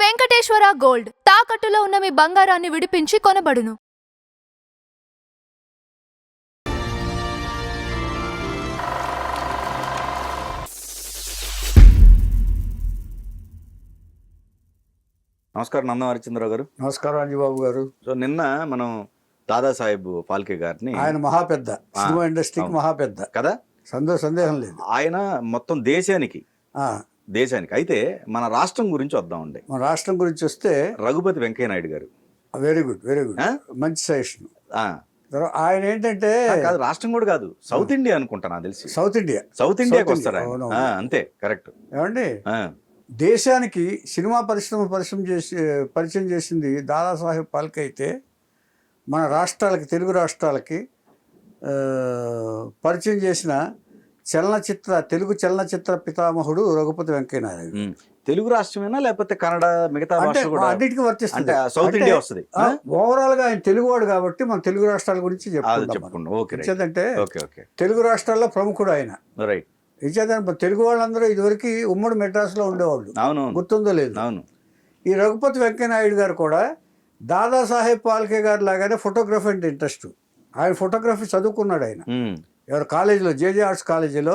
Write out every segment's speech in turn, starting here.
Venkateswara gold తాకట్టులో ఉన్న మీ బంగారాన్ని విడిపించి కొనబడును. నమస్కారం నందం హరిచంద్రరావు గారు. నమస్కారం అంజబాబు గారు. సో నిన్న మనం దాదాసాహెబ్ ఫాల్కే గారిని, ఆయన మహాపెద్ద, సినిమా ఇండస్ట్రీకి మహాపెద్ద కదా, సందేహం లేదు. ఆయన మొత్తం దేశానికి అయితే మన రాష్ట్రం గురించి వద్దామండి. మన రాష్ట్రం గురించి వస్తే రఘుపతి వెంకయ్య నాయుడు గారు వెరీ గుడ్ మంచి సజెషన్. ఆయన ఏంటంటే కాదు, రాష్ట్రం కూడా కాదు, సౌత్ ఇండియా అనుకుంటా, నాకు తెలిసి సౌత్ ఇండియాకి వస్తాడు ఆయన. అంతే, కరెక్ట్. ఏమండి, దేశానికి సినిమా పరిచయం చేసింది దాదాసాహెబ్ ఫాల్కే అయితే, మన రాష్ట్రాలకి, తెలుగు రాష్ట్రాలకి పరిచయం చేసిన తెలుగు చలనచిత్ర పితామహుడు రఘుపతి వెంకయ్య నాయుడు. తెలుగు రాష్ట్రమేనా లేకపోతే కన్నడ, మిగతా అన్నిటికీ వర్తిస్తుంది. సౌత్ ఇండియా వస్తుంది. ఓవరాల్ గా ఆయన తెలుగువాడు కాబట్టి మన తెలుగు రాష్ట్రాల గురించి చెప్పుకుంటే తెలుగు రాష్ట్రాల్లో ప్రముఖుడు ఆయన. తెలుగు వాళ్ళందరూ ఇదివరకు ఉమ్మడి మెడ్రాస్లో ఉండేవాళ్ళు, గుర్తుందో లేదు. ఈ రఘుపతి వెంకయ్య నాయుడు గారు కూడా దాదాసాహెబ్ ఫాల్కే గారు లాగానే ఫోటోగ్రఫీ అంటే ఇంట్రెస్ట్. ఆయన ఫోటోగ్రఫీ చదువుకున్నాడు. ఆయన ఎవరు కాలేజీలో, జేజే ఆర్ట్స్ కాలేజీలో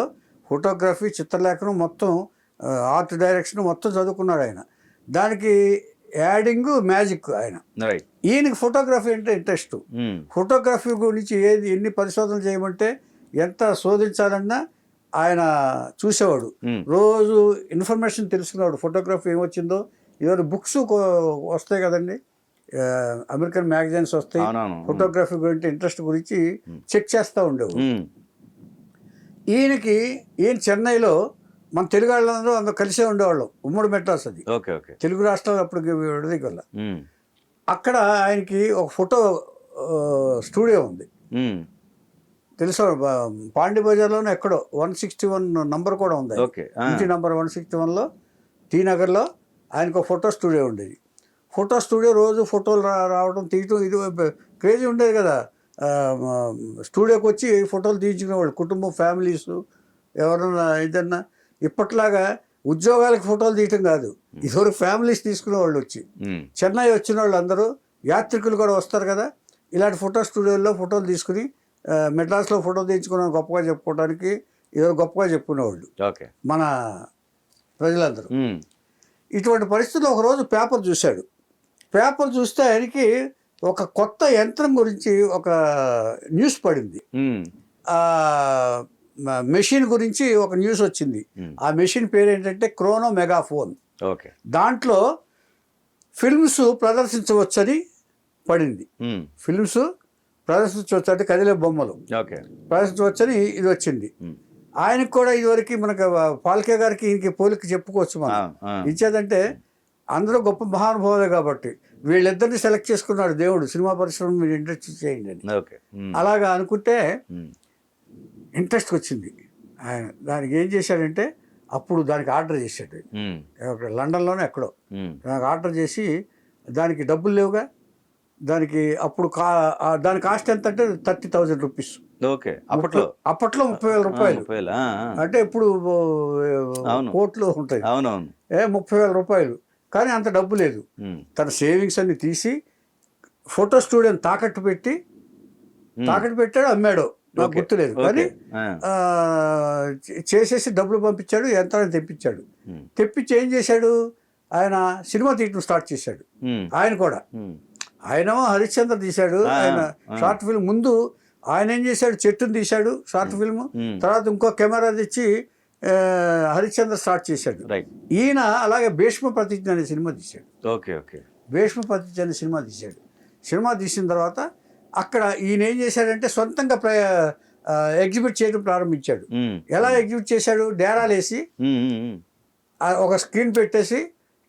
ఫోటోగ్రఫీ, చిత్రలేఖనం, మొత్తం ఆర్ట్ డైరెక్షన్ మొత్తం చదువుకున్నాడు ఆయన. దానికి యాడింగ్, మ్యాజిక్ ఆయన. ఈయనకి ఫోటోగ్రఫీ అంటే ఇంట్రెస్ట్. ఫోటోగ్రఫీ గురించి ఎన్ని పరిశోధనలు చేయమంటే, ఎంత శోధించాలన్నా ఆయన చూసేవాడు. రోజు ఇన్ఫర్మేషన్ తెలుసుకునేవాడు. ఫోటోగ్రఫీ ఏమొచ్చిందో, ఇవాళ బుక్స్ వస్తాయి కదండి, అమెరికన్ మ్యాగజైన్స్ వస్తాయి, ఫోటోగ్రఫీ గురించి ఇంట్రెస్ట్ గురించి చెక్ చేస్తూ ఉండేవాడు. ఈయన చెన్నైలో మన తెలుగు వాళ్ళందరూ అందరూ కలిసే ఉండేవాళ్ళం, ఉమ్మడి మెడ్రాస్ అది, తెలుగు రాష్ట్రాలు అప్పుడు విడదీకి వల్ల. అక్కడ ఆయనకి ఒక ఫోటో స్టూడియో ఉంది, తెలుసా, పాండి బజార్లోనే ఎక్కడో 161 నంబర్ కూడా ఉంది. ఇంటి నంబర్ 161లో టీ నగర్లో ఆయనకు ఒక ఫోటో స్టూడియో ఉండేది. ఫోటో స్టూడియో రోజు ఫోటోలు రావడం, తీయటం, ఇది క్రేజీ ఉండేది కదా. స్టూడియోకి వచ్చి ఫోటోలు తీయించుకునేవాళ్ళు, కుటుంబం, ఫ్యామిలీస్, ఎవరన్నా ఏదన్నా. ఇప్పట్లాగా ఉద్యోగాలకు ఫోటోలు తీయటం కాదు, ఇదివరకు ఫ్యామిలీస్ తీసుకునేవాళ్ళు వచ్చి. చెన్నై వచ్చిన వాళ్ళు అందరూ, యాత్రికులు కూడా వస్తారు కదా, ఇలాంటి ఫోటో స్టూడియోల్లో ఫోటోలు తీసుకుని మెడ్రాస్లో ఫోటో తీయించుకున్న గొప్పగా చెప్పుకోవడానికి ఇదివరకు గొప్పగా చెప్పుకునేవాళ్ళు మన ప్రజలందరూ. ఇటువంటి పరిస్థితుల్లో ఒకరోజు పేపర్ చూశాడు. పేపర్ చూస్తే ఆయనకి ఒక కొత్త యంత్రం గురించి ఒక న్యూస్ పడింది. మెషిన్ గురించి ఒక న్యూస్ వచ్చింది. ఆ మెషిన్ పేరు ఏంటంటే క్రోనో మెగాఫోన్. దాంట్లో ఫిల్మ్స్ ప్రదర్శించవచ్చని పడింది. ఫిల్మ్స్ ప్రదర్శించవచ్చు అంటే కదిలే బొమ్మలు ప్రదర్శించవచ్చని ఇది వచ్చింది. ఆయనకు కూడా ఇదివరకు మనకు ఫాల్కే గారికి ఈయనకి పోలిక చెప్పుకోవచ్చు మనం. ఇచ్చేదంటే అందరూ గొప్ప మహానుభావులే కాబట్టి వీళ్ళిద్దరిని సెలెక్ట్ చేసుకున్నాడు దేవుడు, సినిమా పరిశ్రమ మీరు ఇంట్రెస్ట్ చేయండి అని. అలాగా అనుకుంటే ఇంట్రెస్ట్ వచ్చింది ఆయన. దానికి ఏం చేశాడంటే, అప్పుడు దానికి ఆర్డర్ చేశాడు, లండన్లోనే ఎక్కడో. దానికి ఆర్డర్ చేసి, దానికి డబ్బులు లేవుగా, దానికి అప్పుడు దాని కాస్ట్ ఎంత అంటే 30,000 రూపీస్. అప్పట్లో 30,000 రూపాయలు. అంటే ఇప్పుడు కోట్లు ఉంటాయి, 30,000 రూపాయలు. కానీ అంత డబ్బు లేదు. తన సేవింగ్స్ అన్ని తీసి ఫోటో స్టూడియోని తాకట్టు పెట్టాడు, అమ్మాడు, నాకు గుర్తులేదు. కానీ చేసేసి డబ్బులు పంపించాడు, యంత్రాన్ని తెప్పించాడు. తెప్పించి ఏం చేశాడు, ఆయన సినిమా తీయటం స్టార్ట్ చేశాడు. ఆయన కూడా, ఆయన హరిశ్చంద్ర తీశాడు. ఆయన షార్ట్ ఫిల్మ్ ముందు ఆయన ఏం చేశాడు, చెట్టును తీశాడు షార్ట్ ఫిల్మ్. తర్వాత ఇంకో కెమెరా తెచ్చి హరిశ్చంద్ర స్టార్ట్ చేశాడు. ఈయన అలాగే భీష్మ ప్రతిజ్ఞ అనే సినిమా తీశాడు. భీష్మ ప్రతిజ్ఞ అనే సినిమా తీశాడు. సినిమా తీసిన తర్వాత అక్కడ ఈయన ఏం చేశాడంటే, సొంతంగా ఎగ్జిబిట్ చేయడం ప్రారంభించాడు. ఎలా ఎగ్జిబిట్ చేశాడు, డేరాలు వేసి ఒక స్క్రీన్ పెట్టేసి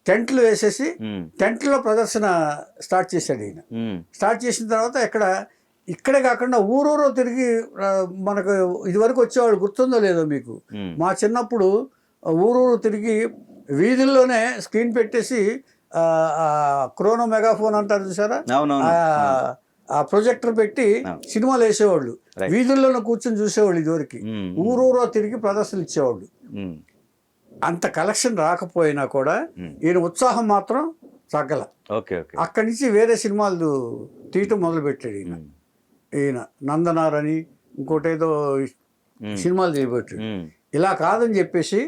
టెంట్లు వేసేసి టెంట్లో ప్రదర్శన స్టార్ట్ చేశాడు ఈయన. స్టార్ట్ చేసిన తర్వాత ఇక్కడే కాకుండా ఊరూరో తిరిగి, మనకు ఇదివరకు వచ్చేవాళ్ళు గుర్తుందో లేదో మీకు, మా చిన్నప్పుడు ఊరూరు తిరిగి వీధుల్లోనే స్క్రీన్ పెట్టేసి క్రోనో మెగాఫోన్ అంటారు చూసారా, ఆ ప్రొజెక్టర్ పెట్టి సినిమాలు వేసేవాళ్ళు. వీధుల్లోనే కూర్చొని చూసేవాళ్ళు. ఇదివరకు ఊరూరో తిరిగి ప్రదర్శనలు ఇచ్చేవాళ్ళు. అంత కలెక్షన్ రాకపోయినా కూడా ఈయన ఉత్సాహం మాత్రం తగ్గల. Okay okay. అక్కడి నుంచి వేరే సినిమాలు తీయటం మొదలుపెట్టాడు ఈయన నందనార్ అని ఇంకోటేదో సినిమాలు చేయబెట్టాడు. ఇలా కాదని చెప్పేసి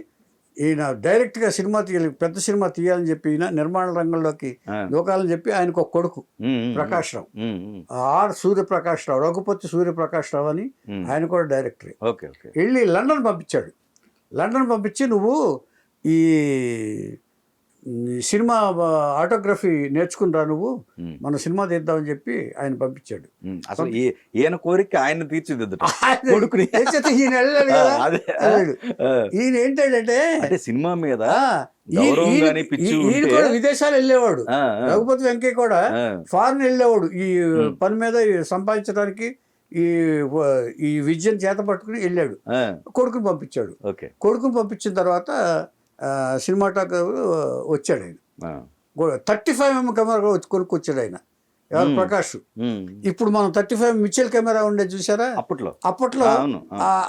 ఈయన డైరెక్ట్గా సినిమా తీయాలి, పెద్ద సినిమా తీయాలని చెప్పి ఈయన నిర్మాణ రంగంలోకి దూకాలని చెప్పి ఆయనకు ఒక కొడుకు ప్రకాష్ రావు, సూర్యప్రకాష్ రావు, రఘుపతి సూర్యప్రకాష్ రావు అని ఆయన కూడా డైరెక్టరే. వెళ్ళి లండన్ పంపించాడు. లండన్ పంపించి నువ్వు ఈ సినిమా ఆటోగ్రఫీ నేర్చుకునిరా, నువ్వు మన సినిమా తీద్దామని చెప్పి ఆయన పంపించాడు. అసలు ఈయన కోరిక ఆయన తీర్చిదిద్దు. ఈయన వెళ్ళాడు కదా, ఈయన ఏంటంటే సినిమా మీద ఈయన కూడా విదేశాలు వెళ్ళేవాడు. రఘుపతి వెంకయ్య కూడా ఫారెన్ వెళ్ళేవాడు ఈ పని మీద సంపాదించడానికి. ఈ విద్యను చేత పట్టుకుని వెళ్ళాడు. కొడుకుని పంపించాడు. కొడుకుని పంపించిన తర్వాత సినిమాటోగ్రాఫర్ వచ్చాడు ఆయన. 35mm కెమెరా కొనుక్కొచ్చాడు ఆయన. ఎవరు? ప్రకాష్. ఇప్పుడు మనం 35mm మిచెల్ కెమెరా ఉండేది చూసారా, అప్పట్లో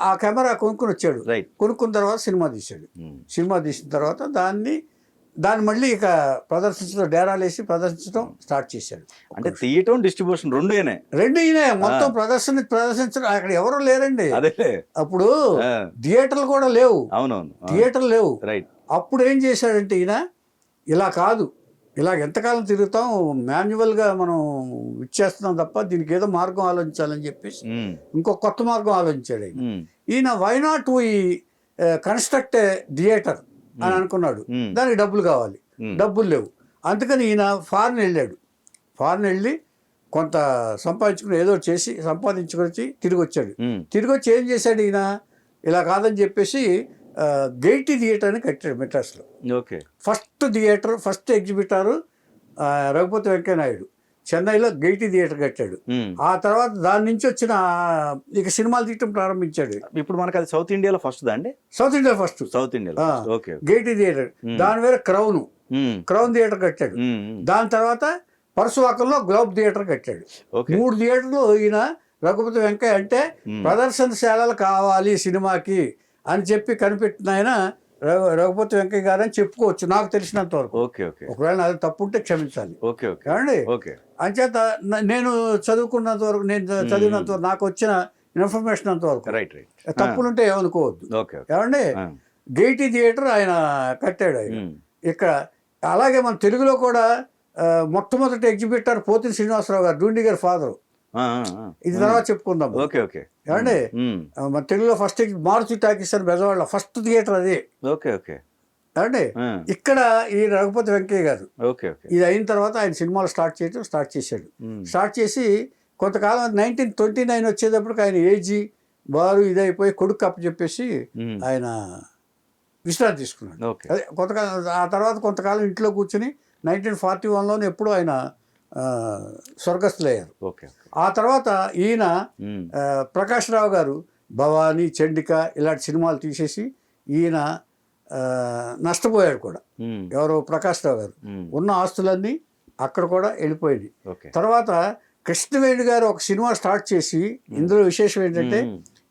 ఆ కెమెరా కొనుక్కుని వచ్చాడు. కొనుక్కున్న తర్వాత సినిమా తీశాడు. సినిమా తీసిన తర్వాత దాన్ని మళ్ళీ ఇక ప్రదర్శించడం, డేరాలు వేసి ప్రదర్శించడం స్టార్ట్ చేశాడు. అంటే తీయటం, డిస్ట్రిబ్యూషన్ రెండు ఈయనే. మొత్తం ప్రదర్శించడం అక్కడ ఎవరు లేరండి. అప్పుడు థియేటర్లు కూడా లేవు. థియేటర్లు లేవు. అప్పుడు ఏం చేశాడంటే ఈయన, ఇలా కాదు, ఇలా ఎంతకాలం తిరుగుతాం, మాన్యువల్గా మనం ఇచ్చేస్తున్నాం తప్ప దీనికి ఏదో మార్గం ఆలోచించాలని చెప్పేసి ఇంకో కొత్త మార్గం ఆలోచించాడు ఈయన. Why not we construct a theatre అని అనుకున్నాడు. దానికి డబ్బులు కావాలి, డబ్బులు లేవు. అందుకని ఈయన ఫారెన్ వెళ్ళాడు. ఫారెన్ వెళ్ళి కొంత సంపాదించుకుని ఏదో చేసి సంపాదించుకొని తిరిగి వచ్చాడు. తిరిగి వచ్చి ఏం చేశాడు ఈయన, ఇలా కాదని చెప్పేసి గెయిటీ థియేటర్ అని కట్టాడు మెడ్రాస్లో. First theatre, first exhibitor Raghupathi Venkaiah Naidu చెన్నైలో గెయిటీ థియేటర్ కట్టాడు. ఆ తర్వాత దాని నుంచి వచ్చిన ఇక సినిమాలు తీయటం ప్రారంభించాడు. ఇప్పుడు మనకి అది సౌత్ ఇండియాలో ఫస్ట్ అండి. సౌత్ ఇండియాలో ఫస్ట్ గెయిటీ థియేటర్. దాని వేరే క్రౌన్ థియేటర్ కట్టాడు. దాని తర్వాత పరశువాకంలో గ్లోబ్ థియేటర్ కట్టాడు. 3 థియేటర్లు ఈయన రఘుపతి వెంకయ్య. అంటే ప్రదర్శనశాలలు కావాలి సినిమాకి అని చెప్పి కనిపెట్టిన ఆయన రఘుపతి వెంకయ్య గారు అని చెప్పుకోవచ్చు నాకు తెలిసినంత వరకు. ఒకవేళ అది తప్పు ఉంటే క్షమించాలి. ఏమండి? అంచేత నేను చదువుకున్నంత వరకు, నేను చదివినంత వరకు, నాకు వచ్చిన ఇన్ఫర్మేషన్ అంతవరకు, తప్పులుంటే ఏమనుకోవద్దు. ఏమండి? గెయిటీ థియేటర్ ఆయన కట్టాడు ఆయన ఇక్కడ. అలాగే మన తెలుగులో కూడా మొట్టమొదటి ఎగ్జిబిటర్ పోతిన శ్రీనివాసరావు గారు, డూండి గారి ఫాదరు. ఇది తర్వాత చెప్పుకుందాం. ఏమండి? మన తెలుగులో ఫస్ట్ మారుతి టాకీస్ అని బెజవాడ ఫస్ట్ థియేటర్ అది. ఏమండి? ఇక్కడ ఈ రఘుపతి వెంకయ్య గారు ఇది అయిన తర్వాత ఆయన సినిమాలు స్టార్ట్ చేశాడు. స్టార్ట్ చేసి కొంతకాలం 1929 వచ్చేటప్పటికి ఆయన ఏజీ బారు ఇదైపోయి కొడుకు అప్పు చెప్పేసి ఆయన విశ్రాంతి తీసుకున్నాడు. అదే కొంతకాలం. ఆ తర్వాత కొంతకాలం ఇంట్లో కూర్చొని 1941లోనే ఎప్పుడు ఆయన స్వర్గస్థులయ్యారు. ఆ తర్వాత ఈయన ప్రకాష్ రావు గారు భవానీ, చండిక ఇలాంటి సినిమాలు తీసేసి ఈయన నష్టపోయాడు కూడా. ఎవరో ప్రకాష్ రావు గారు. ఉన్న ఆస్తులన్నీ అక్కడ కూడా వెళ్ళిపోయింది. తర్వాత కృష్ణవేణి గారు ఒక సినిమా స్టార్ట్ చేసి, ఇందులో విశేషం ఏంటంటే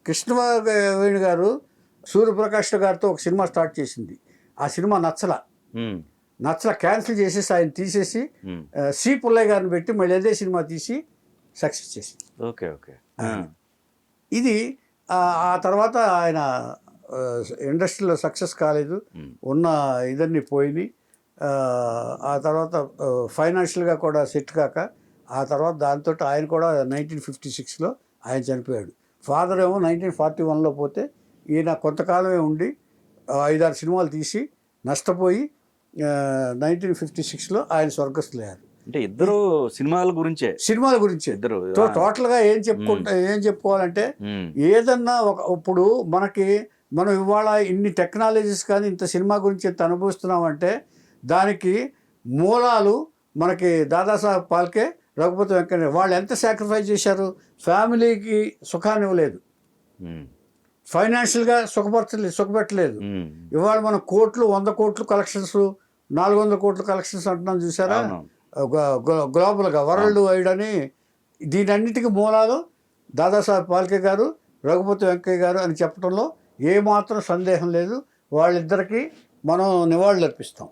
కృష్ణవేణి గారు సూర్యప్రకాష్ గారితో ఒక సినిమా స్టార్ట్ చేసింది. ఆ సినిమా నచ్చల క్యాన్సిల్ చేసేసి ఆయన తీసేసి సి పుల్లయ్య గారిని పెట్టి మళ్ళీ అదే సినిమా తీసి సక్సెస్ చేసింది. ఇది ఆ తర్వాత ఆయన ఇండస్ట్రీలో సక్సెస్ కాలేదు. ఉన్న ఇదన్నీ పోయినాయి. ఆ తర్వాత ఫైనాన్షియల్గా కూడా సెట్ కాక ఆ తర్వాత దాంతో ఆయన కూడా 1956లో ఆయన చనిపోయాడు. ఫాదర్ ఏమో 1941లో పోతే ఈయన కొంతకాలమే ఉండి 5-6 సినిమాలు తీసి నష్టపోయి 1956లో ఆయన స్వర్గస్థులయ్యారు. అంటే ఇద్దరు సినిమాల గురించే ఇద్దరు. టోటల్గా ఏం చెప్పుకోవాలంటే ఏదన్నా ఇప్పుడు మనం ఇవాళ ఇన్ని టెక్నాలజీస్ కానీ ఇంత సినిమా గురించి ఎంత అనుభవిస్తున్నామంటే దానికి మూలాలు మనకి దాదాసాహెబ్ ఫాల్కే, రఘుపతి వెంకయ్య. వాళ్ళు ఎంత సాక్రిఫైస్ చేశారు. ఫ్యామిలీకి సుఖాన్ని ఇవ్వలేదు, ఫైనాన్షియల్గా సుఖపెట్టలేదు. ఇవాళ మనం 100 కోట్లు కలెక్షన్స్, 400 కోట్ల కలెక్షన్స్ అంటున్నాం చూసారా, గ్లోబల్గా వరల్డ్ వైడ్ అని. దీనన్నిటికీ మూలాలు దాదాసాహెబ్ ఫాల్కే గారు, రఘుపతి వెంకయ్య గారు అని చెప్పడంలో ఏమాత్రం సందేహం లేదు. వాళ్ళిద్దరికీ మనం నివాళులు అర్పిస్తాం.